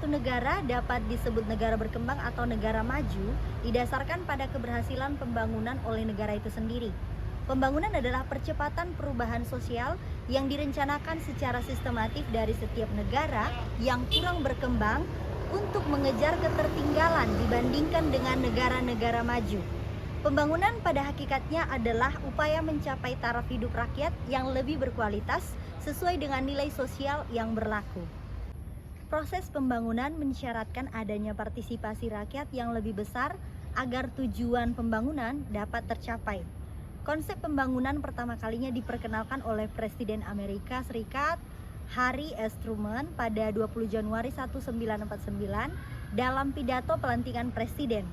negara dapat disebut negara berkembang atau negara maju didasarkan pada keberhasilan pembangunan oleh negara itu sendiri. Pembangunan adalah percepatan perubahan sosial yang direncanakan secara sistematif dari setiap negara yang kurang berkembang untuk mengejar ketertinggalan dibandingkan dengan negara-negara maju. Pembangunan pada hakikatnya adalah upaya mencapai taraf hidup rakyat yang lebih berkualitas sesuai dengan nilai sosial yang berlaku. Proses pembangunan mensyaratkan adanya partisipasi rakyat yang lebih besar agar tujuan pembangunan dapat tercapai. Konsep pembangunan pertama kalinya diperkenalkan oleh Presiden Amerika Serikat Harry S. Truman pada 20 Januari 1949 dalam pidato pelantikan presiden.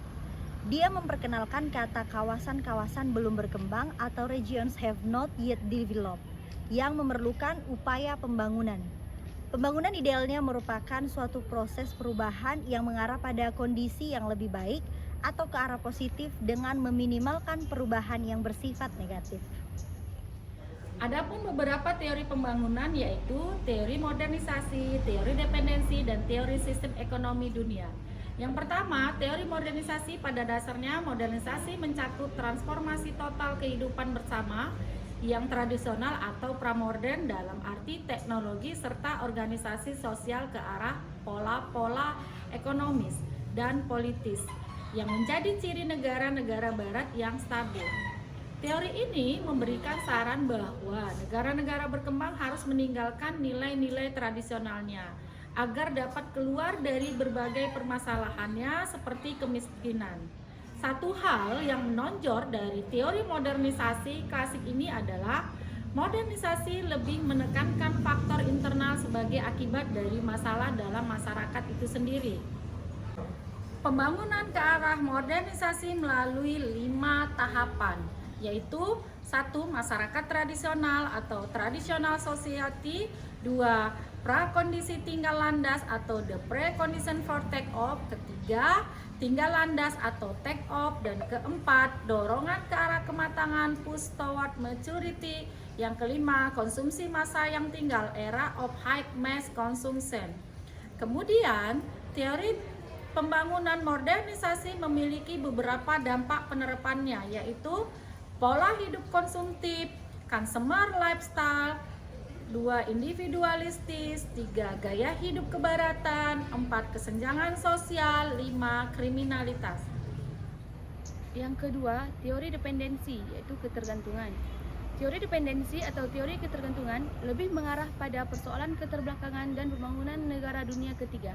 Dia memperkenalkan kata kawasan-kawasan belum berkembang atau regions have not yet developed yang memerlukan upaya pembangunan. Pembangunan idealnya merupakan suatu proses perubahan yang mengarah pada kondisi yang lebih baik atau ke arah positif dengan meminimalkan perubahan yang bersifat negatif. Adapun beberapa teori pembangunan yaitu teori modernisasi, teori dependensi, dan teori sistem ekonomi dunia. Yang pertama, teori modernisasi pada dasarnya modernisasi mencakup transformasi total kehidupan bersama yang tradisional atau pramodern dalam arti teknologi serta organisasi sosial ke arah pola-pola ekonomis dan politis yang menjadi ciri negara-negara barat yang stabil. Teori ini memberikan saran bahwa negara-negara berkembang harus meninggalkan nilai-nilai tradisionalnya agar dapat keluar dari berbagai permasalahannya seperti kemiskinan. Satu hal yang menonjol dari teori modernisasi klasik ini adalah modernisasi lebih menekankan faktor internal sebagai akibat dari masalah dalam masyarakat itu sendiri. Pembangunan ke arah modernisasi melalui 5 tahapan, yaitu 1. Masyarakat tradisional atau traditional society, 2. Prakondisi tinggal landas atau the precondition for take off, ketiga tinggal landas atau take off, dan keempat dorongan ke arah kematangan push toward maturity, yang kelima konsumsi massa yang tinggal era of high mass consumption. Kemudian teori pembangunan modernisasi memiliki beberapa dampak penerapannya, yaitu pola hidup konsumtif, consumer lifestyle, 2. Individualistis, 3. Gaya hidup kebaratan, 4. Kesenjangan sosial, 5. Kriminalitas. Yang kedua, teori dependensi, yaitu ketergantungan. Teori dependensi atau teori ketergantungan lebih mengarah pada persoalan keterbelakangan dan pembangunan negara dunia ketiga.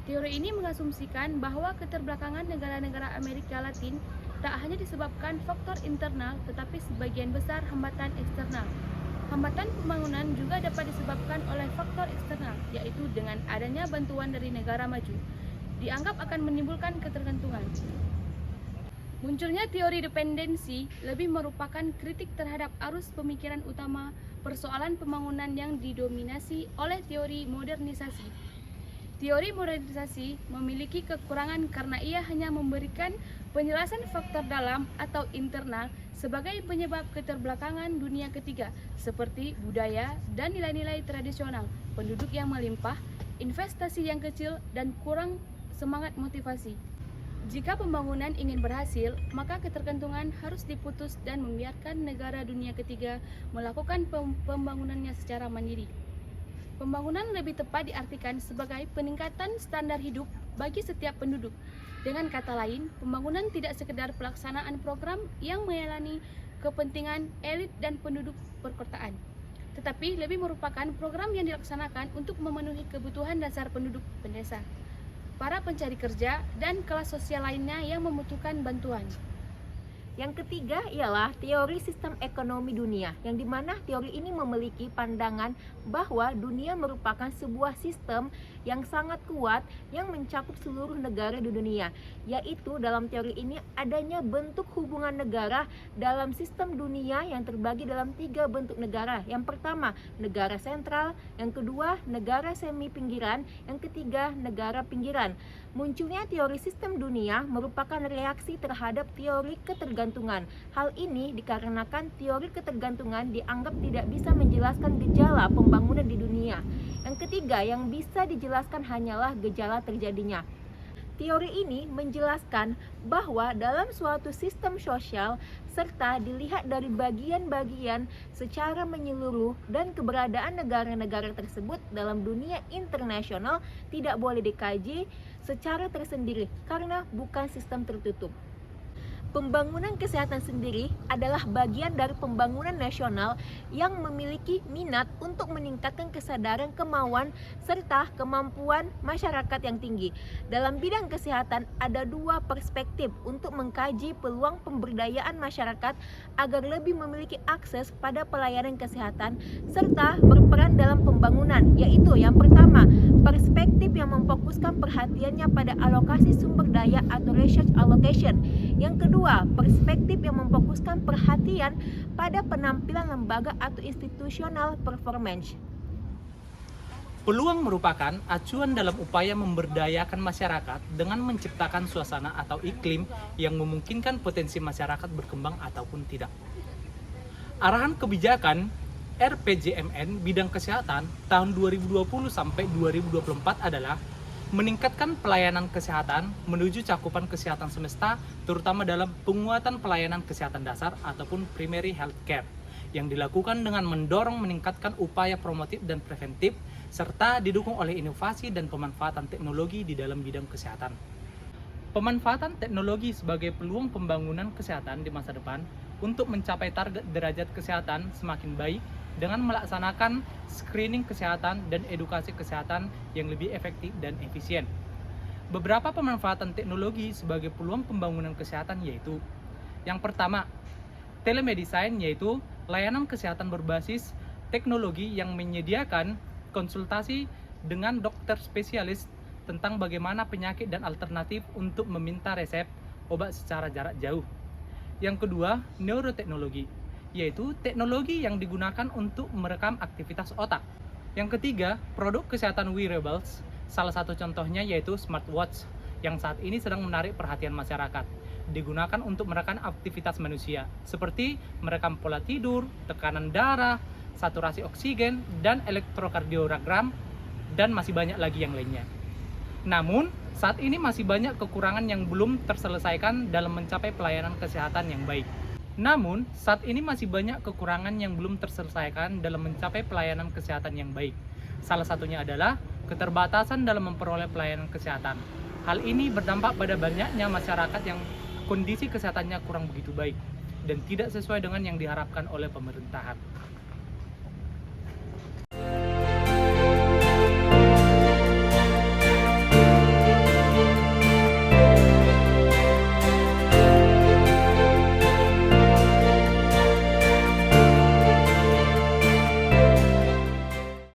Teori ini mengasumsikan bahwa keterbelakangan negara-negara Amerika Latin tak hanya disebabkan faktor internal, tetapi sebagian besar hambatan eksternal. Hambatan pembangunan juga dapat disebabkan oleh faktor eksternal, yaitu dengan adanya bantuan dari negara maju, dianggap akan menimbulkan ketergantungan. Munculnya teori dependensi lebih merupakan kritik terhadap arus pemikiran utama persoalan pembangunan yang didominasi oleh teori modernisasi. Teori modernisasi memiliki kekurangan karena ia hanya memberikan penjelasan faktor dalam atau internal sebagai penyebab keterbelakangan dunia ketiga seperti budaya dan nilai-nilai tradisional, penduduk yang melimpah, investasi yang kecil, dan kurang semangat motivasi. Jika pembangunan ingin berhasil, maka ketergantungan harus diputus dan membiarkan negara dunia ketiga melakukan pembangunannya secara mandiri. Pembangunan lebih tepat diartikan sebagai peningkatan standar hidup bagi setiap penduduk. Dengan kata lain, pembangunan tidak sekedar pelaksanaan program yang melayani kepentingan elit dan penduduk perkotaan, tetapi lebih merupakan program yang dilaksanakan untuk memenuhi kebutuhan dasar penduduk pendesa, para pencari kerja, dan kelas sosial lainnya yang membutuhkan bantuan. Yang ketiga ialah teori sistem ekonomi dunia, yang dimana teori ini memiliki pandangan bahwa dunia merupakan sebuah sistem yang sangat kuat yang mencakup seluruh negara di dunia, yaitu dalam teori ini adanya bentuk hubungan negara dalam sistem dunia yang terbagi dalam 3 bentuk negara. Yang pertama, negara sentral, yang kedua, negara semi pinggiran, yang ketiga, negara pinggiran. Munculnya teori sistem dunia merupakan reaksi terhadap teori ketergantungan. Hal ini dikarenakan teori ketergantungan dianggap tidak bisa menjelaskan gejala pembangunan di dunia. Yang ketiga, yang bisa dijelaskan menjelaskan hanyalah gejala terjadinya. Teori ini menjelaskan bahwa dalam suatu sistem sosial serta dilihat dari bagian-bagian secara menyeluruh dan keberadaan negara-negara tersebut dalam dunia internasional tidak boleh dikaji secara tersendiri karena bukan sistem tertutup. Pembangunan kesehatan sendiri adalah bagian dari pembangunan nasional yang memiliki minat untuk meningkatkan kesadaran, kemauan, serta kemampuan masyarakat yang tinggi. Dalam bidang kesehatan ada dua perspektif untuk mengkaji peluang pemberdayaan masyarakat agar lebih memiliki akses pada pelayanan kesehatan serta berperan dalam pembangunan, yaitu yang pertama, perspektif yang memfokuskan perhatiannya pada alokasi sumber daya atau research allocation. Yang kedua, perspektif yang memfokuskan perhatian pada penampilan lembaga atau institusional performance. Peluang merupakan acuan dalam upaya memberdayakan masyarakat dengan menciptakan suasana atau iklim yang memungkinkan potensi masyarakat berkembang ataupun tidak. Arahan kebijakan RPJMN bidang kesehatan tahun 2020 sampai 2024 adalah meningkatkan pelayanan kesehatan menuju cakupan kesehatan semesta, terutama dalam penguatan pelayanan kesehatan dasar ataupun primary health care, yang dilakukan dengan mendorong meningkatkan upaya promotif dan preventif, serta didukung oleh inovasi dan pemanfaatan teknologi di dalam bidang kesehatan. Pemanfaatan teknologi sebagai peluang pembangunan kesehatan di masa depan untuk mencapai target derajat kesehatan semakin baik dengan melaksanakan screening kesehatan dan edukasi kesehatan yang lebih efektif dan efisien. Beberapa pemanfaatan teknologi sebagai peluang pembangunan kesehatan yaitu: yang pertama, telemedicine, yaitu layanan kesehatan berbasis teknologi yang menyediakan konsultasi dengan dokter spesialis tentang bagaimana penyakit dan alternatif untuk meminta resep obat secara jarak jauh. Yang kedua, neuroteknologi, yaitu teknologi yang digunakan untuk merekam aktivitas otak. Yang ketiga, produk kesehatan wearables, salah satu contohnya yaitu smartwatch yang saat ini sedang menarik perhatian masyarakat. Digunakan untuk merekam aktivitas manusia, seperti merekam pola tidur, tekanan darah, saturasi oksigen, dan elektrokardiogram, dan masih banyak lagi yang lainnya. Namun, saat ini masih banyak kekurangan yang belum terselesaikan dalam mencapai pelayanan kesehatan yang baik. Salah satunya adalah keterbatasan dalam memperoleh pelayanan kesehatan. Hal ini berdampak pada banyaknya masyarakat yang kondisi kesehatannya kurang begitu baik dan tidak sesuai dengan yang diharapkan oleh pemerintahan.